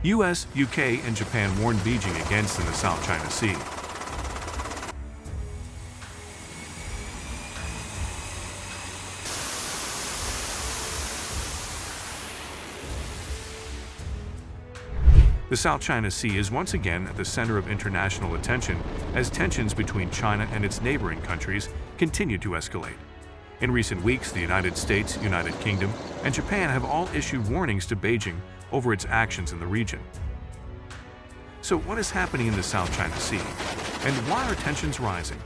US, UK, and Japan warned Beijing against in the South China Sea. The South China Sea is once again at the center of international attention as tensions between China and its neighboring countries continue to escalate. In recent weeks, the United States, United Kingdom, and Japan have all issued warnings to Beijing over its actions in the region. So what is happening in the South China Sea? And why are tensions rising?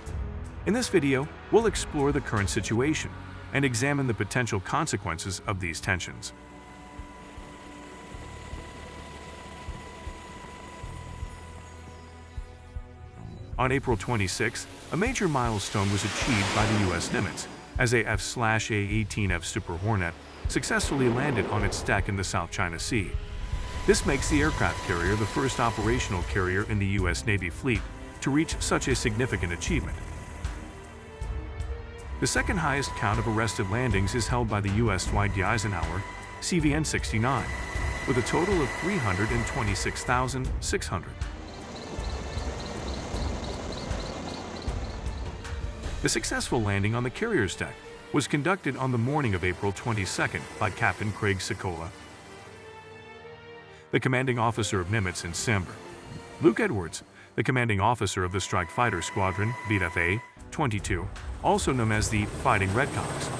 In this video, we'll explore the current situation and examine the potential consequences of these tensions. On April 26, a major milestone was achieved by the U.S. Nimitz as a F/A-18F Super Hornet successfully landed on its deck in the South China Sea. This makes the aircraft carrier the first operational carrier in the U.S. Navy fleet to reach such a significant achievement. The second highest count of arrested landings is held by the U.S. Dwight D. Eisenhower CVN-69, with a total of 326,600. The successful landing on the carrier's deck was conducted on the morning of April 22 by Captain Craig Sikola, the commanding officer of Nimitz in December. Luke Edwards, the commanding officer of the Strike Fighter Squadron VFA-22, also known as the Fighting Redcocks.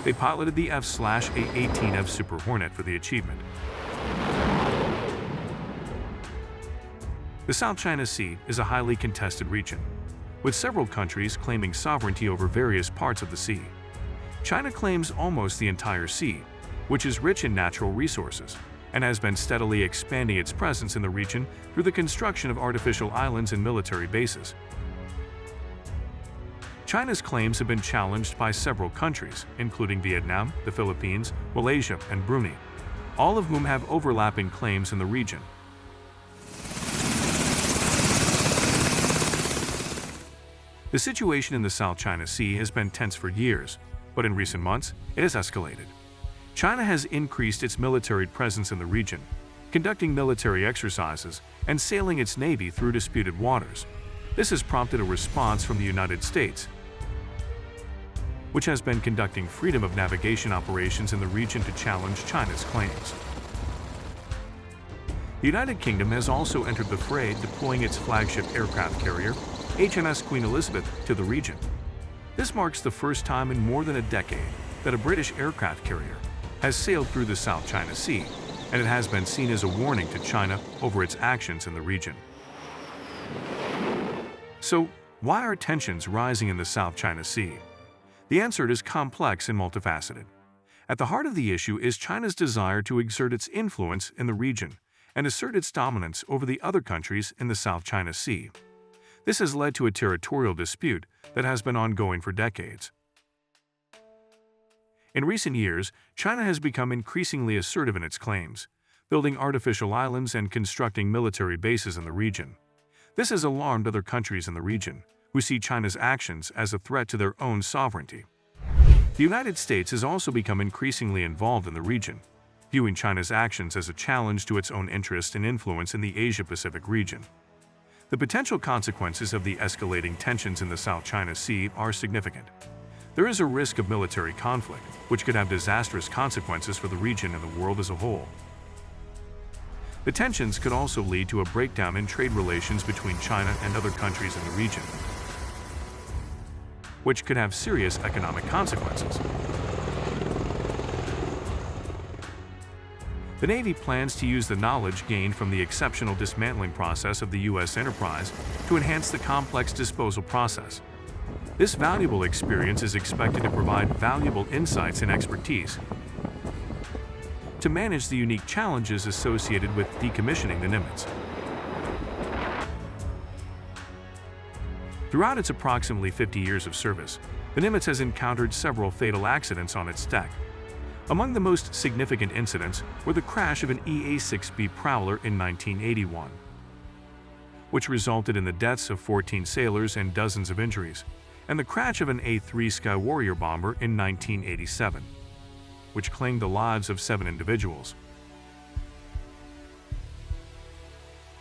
They piloted the F/A-18F Super Hornet for the achievement. The South China Sea is a highly contested region, with several countries claiming sovereignty over various parts of the sea. China claims almost the entire sea, which is rich in natural resources, and has been steadily expanding its presence in the region through the construction of artificial islands and military bases. China's claims have been challenged by several countries, including Vietnam, the Philippines, Malaysia, and Brunei, all of whom have overlapping claims in the region. The situation in the South China Sea has been tense for years, but in recent months, it has escalated. China has increased its military presence in the region, conducting military exercises and sailing its navy through disputed waters. This has prompted a response from the United States, which has been conducting freedom of navigation operations in the region to challenge China's claims. The United Kingdom has also entered the fray, deploying its flagship aircraft carrier, HMS Queen Elizabeth, to the region. This marks the first time in more than a decade that a British aircraft carrier has sailed through the South China Sea, and it has been seen as a warning to China over its actions in the region. So, why are tensions rising in the South China Sea? The answer is complex and multifaceted. At the heart of the issue is China's desire to exert its influence in the region and assert its dominance over the other countries in the South China Sea. This has led to a territorial dispute that has been ongoing for decades. In recent years, China has become increasingly assertive in its claims, building artificial islands and constructing military bases in the region. This has alarmed other countries in the region, who see China's actions as a threat to their own sovereignty. The United States has also become increasingly involved in the region, viewing China's actions as a challenge to its own interest and influence in the Asia-Pacific region. The potential consequences of the escalating tensions in the South China Sea are significant. There is a risk of military conflict, which could have disastrous consequences for the region and the world as a whole. The tensions could also lead to a breakdown in trade relations between China and other countries in the region, which could have serious economic consequences. The Navy plans to use the knowledge gained from the exceptional dismantling process of the U.S. enterprise to enhance the complex disposal process. This valuable experience is expected to provide valuable insights and expertise to manage the unique challenges associated with decommissioning the Nimitz. Throughout its approximately 50 years of service, the Nimitz has encountered several fatal accidents on its deck. Among the most significant incidents were the crash of an EA-6B Prowler in 1981, which resulted in the deaths of 14 sailors and dozens of injuries, and the crash of an A-3 Sky Warrior bomber in 1987, which claimed the lives of 7 individuals.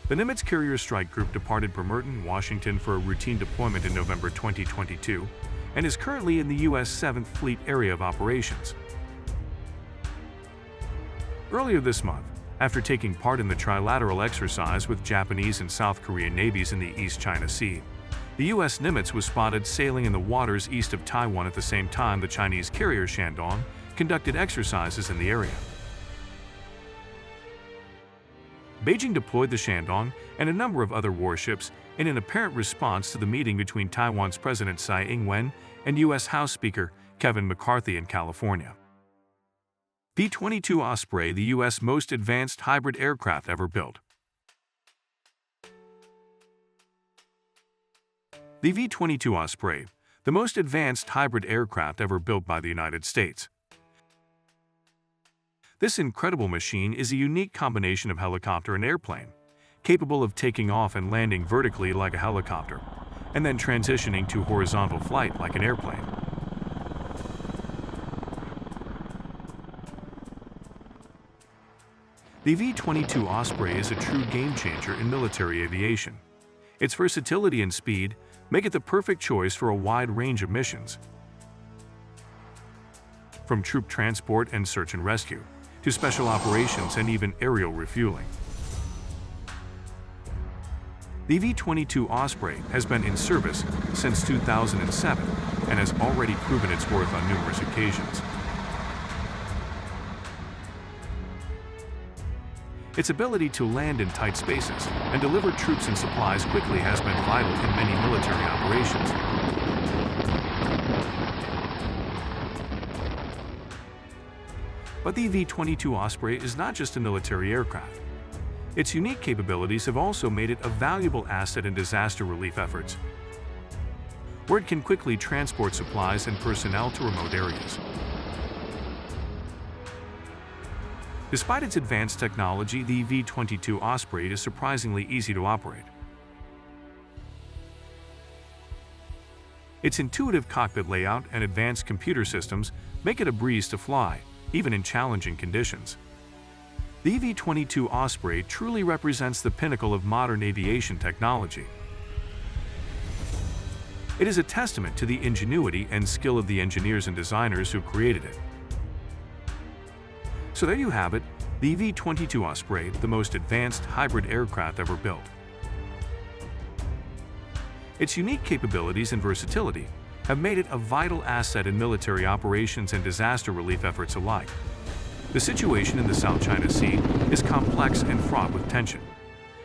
The Nimitz Carrier Strike Group departed Bremerton, Washington for a routine deployment in November 2022 and is currently in the U.S. 7th Fleet Area of Operations. Earlier this month, after taking part in the trilateral exercise with Japanese and South Korean navies in the East China Sea, the U.S. Nimitz was spotted sailing in the waters east of Taiwan at the same time the Chinese carrier Shandong conducted exercises in the area. Beijing deployed the Shandong and a number of other warships in an apparent response to the meeting between Taiwan's President Tsai Ing-wen and U.S. House Speaker Kevin McCarthy in California. V-22 Osprey, the U.S. most advanced hybrid aircraft ever built. The V-22 Osprey, the most advanced hybrid aircraft ever built by the United States. This incredible machine is a unique combination of helicopter and airplane, capable of taking off and landing vertically like a helicopter, and then transitioning to horizontal flight like an airplane. The V-22 Osprey is a true game-changer in military aviation. Its versatility and speed make it the perfect choice for a wide range of missions. From troop transport and search and rescue, to special operations and even aerial refueling. The V-22 Osprey has been in service since 2007 and has already proven its worth on numerous occasions. Its ability to land in tight spaces and deliver troops and supplies quickly has been vital in many military operations. But the V-22 Osprey is not just a military aircraft. Its unique capabilities have also made it a valuable asset in disaster relief efforts, where it can quickly transport supplies and personnel to remote areas. Despite its advanced technology, the V-22 Osprey is surprisingly easy to operate. Its intuitive cockpit layout and advanced computer systems make it a breeze to fly, even in challenging conditions. The V-22 Osprey truly represents the pinnacle of modern aviation technology. It is a testament to the ingenuity and skill of the engineers and designers who created it. So there you have it, the V-22 Osprey, the most advanced hybrid aircraft ever built. Its unique capabilities and versatility have made it a vital asset in military operations and disaster relief efforts alike. The situation in the South China Sea is complex and fraught with tension.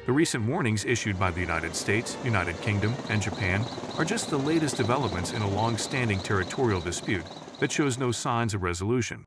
The recent warnings issued by the United States, United Kingdom, and Japan are just the latest developments in a long-standing territorial dispute that shows no signs of resolution.